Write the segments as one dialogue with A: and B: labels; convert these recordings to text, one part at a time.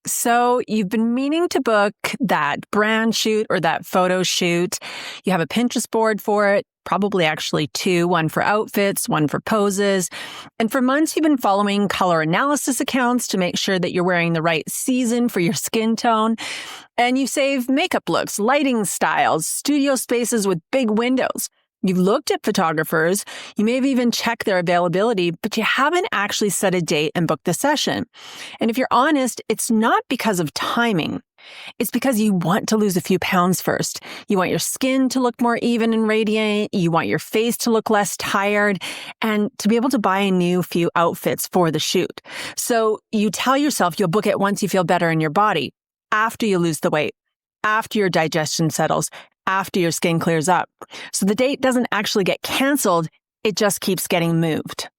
A: So you've been meaning to book that brand shoot or that photo shoot. You have a Pinterest board for it, probably actually two, one for outfits, one for poses. And for months, you've been following color analysis accounts to make sure that you're wearing the right season for your skin tone. And you save makeup looks, lighting styles, studio spaces with big windows. You've looked at photographers, you may have even checked their availability, but you haven't actually set a date and booked the session. And if you're honest, it's not because of timing. It's because you want to lose a few pounds first. You want your skin to look more even and radiant. You want your face to look less tired and to be able to buy a new few outfits for the shoot. So you tell yourself you'll book it once you feel better in your body, after you lose the weight, after your digestion settles, after your skin clears up. So the date doesn't actually get canceled, it just keeps getting moved.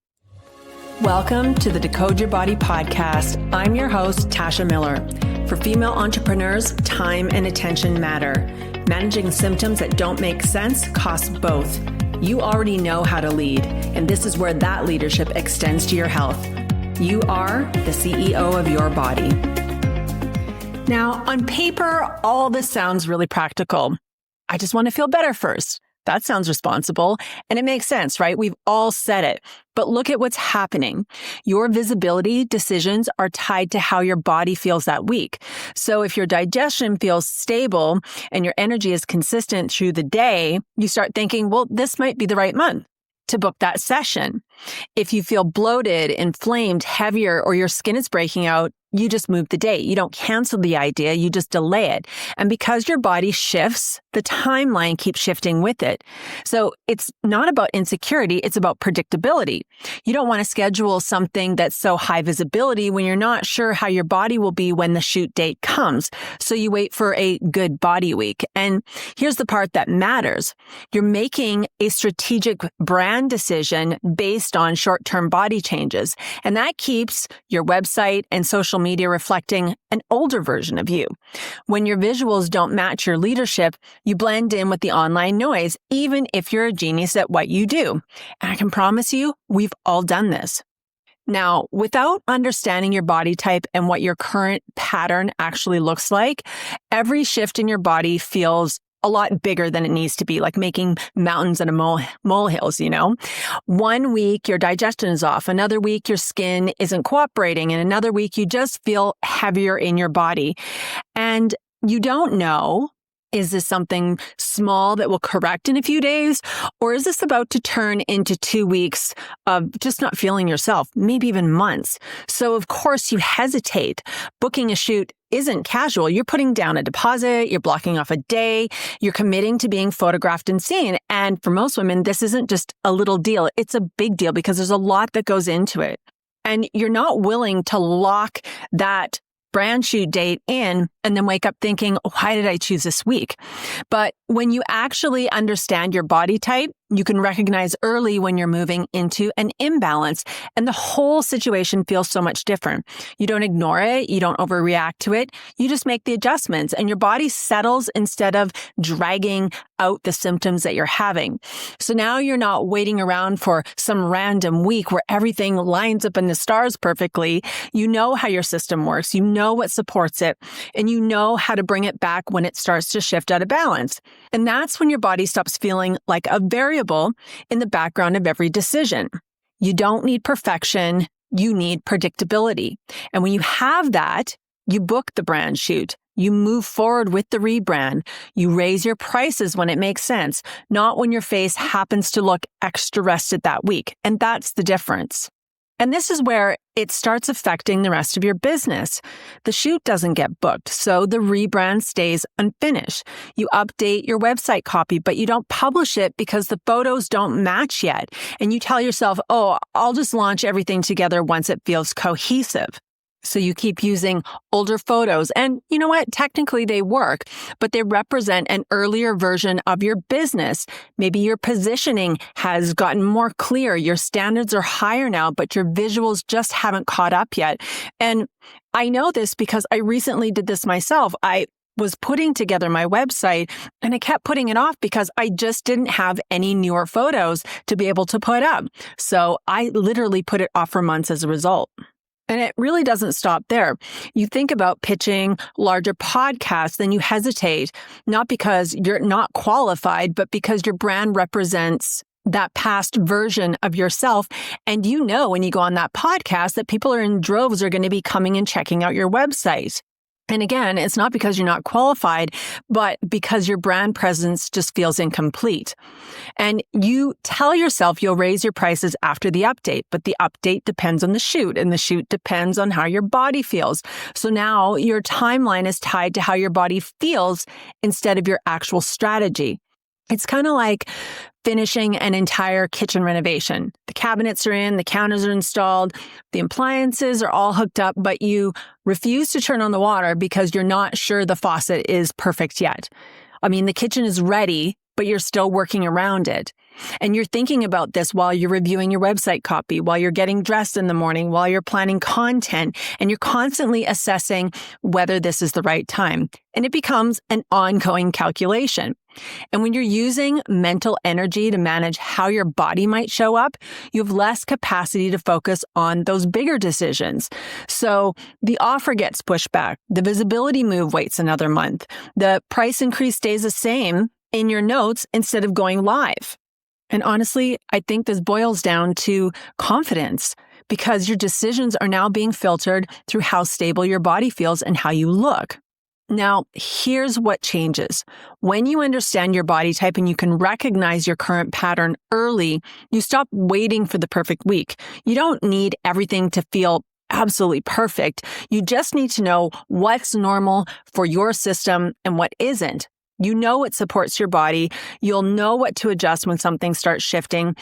A: Welcome to the Decode Your Body podcast. I'm your host, Tasha Miller. For female entrepreneurs, time and attention matter. Managing symptoms that don't make sense costs both. You already know how to lead, and this is where that leadership extends to your health. You are the CEO of your body. Now, on paper, all this sounds really practical. I just want to feel better first. That sounds responsible. And it makes sense, right? We've all said it. But look at what's happening. Your visibility decisions are tied to how your body feels that week. So if your digestion feels stable and your energy is consistent through the day, you start thinking, well, this might be the right month to book that session. If you feel bloated, inflamed, heavier, or your skin is breaking out, you just move the date. You don't cancel the idea, you just delay it. And because your body shifts, the timeline keeps shifting with it. So it's not about insecurity, it's about predictability. You don't want to schedule something that's so high visibility when you're not sure how your body will be when the shoot date comes. So you wait for a good body week. And here's the part that matters. You're making a strategic brand decision based on short-term body changes. And that keeps your website and social media reflecting an older version of you. When your visuals don't match your leadership, you blend in with the online noise, even if you're a genius at what you do. And I can promise you, we've all done this. Now, without understanding your body type and what your current pattern actually looks like, every shift in your body feels a lot bigger than it needs to be, like making mountains out of molehills, you know? 1 week, your digestion is off. Another week, your skin isn't cooperating. And another week, you just feel heavier in your body. And you don't know, is this something small that will correct in a few days? Or is this about to turn into 2 weeks of just not feeling yourself, maybe even months? So of course you hesitate. Booking a shoot isn't casual. You're putting down a deposit, you're blocking off a day, you're committing to being photographed and seen. And for most women, this isn't just a little deal. It's a big deal because there's a lot that goes into it. And you're not willing to lock that brand shoot date in and then wake up thinking, why did I choose this week? But when you actually understand your body type, you can recognize early when you're moving into an imbalance, and the whole situation feels so much different. You don't ignore it. You don't overreact to it. You just make the adjustments and your body settles instead of dragging out the symptoms that you're having. So now you're not waiting around for some random week where everything lines up in the stars perfectly. You know how your system works. You know what supports it, and you know how to bring it back when it starts to shift out of balance. And that's when your body stops feeling like a variable in the background of every decision. You don't need perfection. You need predictability. And when you have that, you book the brand shoot. You move forward with the rebrand. You raise your prices when it makes sense, not when your face happens to look extra rested that week. And that's the difference. And this is where it starts affecting the rest of your business. The shoot doesn't get booked, so the rebrand stays unfinished. You update your website copy, but you don't publish it because the photos don't match yet. And you tell yourself, oh, I'll just launch everything together once it feels cohesive. So you keep using older photos, and you know what? Technically they work, but they represent an earlier version of your business. Maybe your positioning has gotten more clear. Your standards are higher now, but your visuals just haven't caught up yet. And I know this because I recently did this myself. I was putting together my website and I kept putting it off because I just didn't have any newer photos to be able to put up. So I literally put it off for months as a result. And it really doesn't stop there. You think about pitching larger podcasts, then you hesitate, not because you're not qualified, but because your brand represents that past version of yourself. And you know, when you go on that podcast, that people are in droves are going to be coming and checking out your website. And again, it's not because you're not qualified, but because your brand presence just feels incomplete. And you tell yourself you'll raise your prices after the update, but the update depends on the shoot, and the shoot depends on how your body feels. So now your timeline is tied to how your body feels instead of your actual strategy. It's kind of like finishing an entire kitchen renovation. The cabinets are in, the counters are installed, the appliances are all hooked up, but you refuse to turn on the water because you're not sure the faucet is perfect yet. I mean, the kitchen is ready, but you're still working around it. And you're thinking about this while you're reviewing your website copy, while you're getting dressed in the morning, while you're planning content, and you're constantly assessing whether this is the right time. And it becomes an ongoing calculation. And when you're using mental energy to manage how your body might show up, you have less capacity to focus on those bigger decisions. So the offer gets pushed back. The visibility move waits another month. The price increase stays the same in your notes instead of going live. And honestly, I think this boils down to confidence, because your decisions are now being filtered through how stable your body feels and how you look. Now, here's what changes. When you understand your body type and you can recognize your current pattern early, you stop waiting for the perfect week. You don't need everything to feel absolutely perfect. You just need to know what's normal for your system and what isn't. You know what supports your body. You'll know what to adjust when something starts shifting.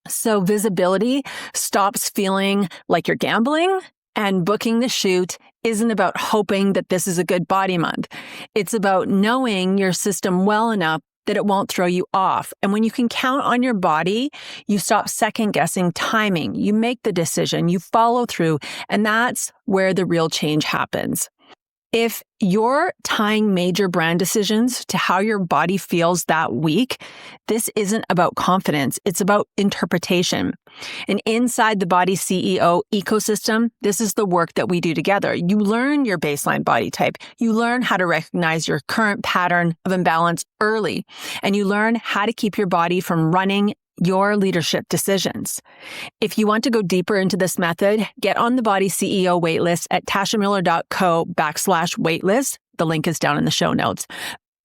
A: So visibility stops feeling like you're gambling, and booking the shoot isn't about hoping that this is a good body month. It's about knowing your system well enough that it won't throw you off. And when you can count on your body, you stop second guessing timing. You make the decision, you follow through, and that's where the real change happens. If you're tying major brand decisions to how your body feels that week, this isn't about confidence. It's about interpretation. And inside the Body CEO ecosystem, this is the work that we do together. You learn your baseline body type. You learn how to recognize your current pattern of imbalance early. And you learn how to keep your body from running your leadership decisions. If you want to go deeper into this method, get on the Body CEO waitlist at tashamiller.co/waitlist. The link is down in the show notes.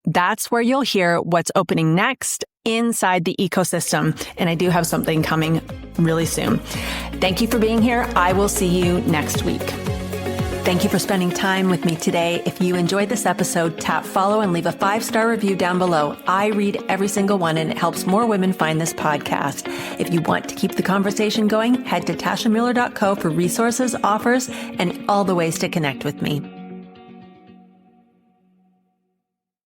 A: That's where you'll hear what's opening next inside the ecosystem. And I do have something coming really soon. Thank you for being here. I will see you next week. Thank you for spending time with me today. If you enjoyed this episode, tap follow and leave a 5-star review down below. I read every single one, and it helps more women find this podcast. If you want to keep the conversation going, head to tashamiller.co for resources, offers, and all the ways to connect with me.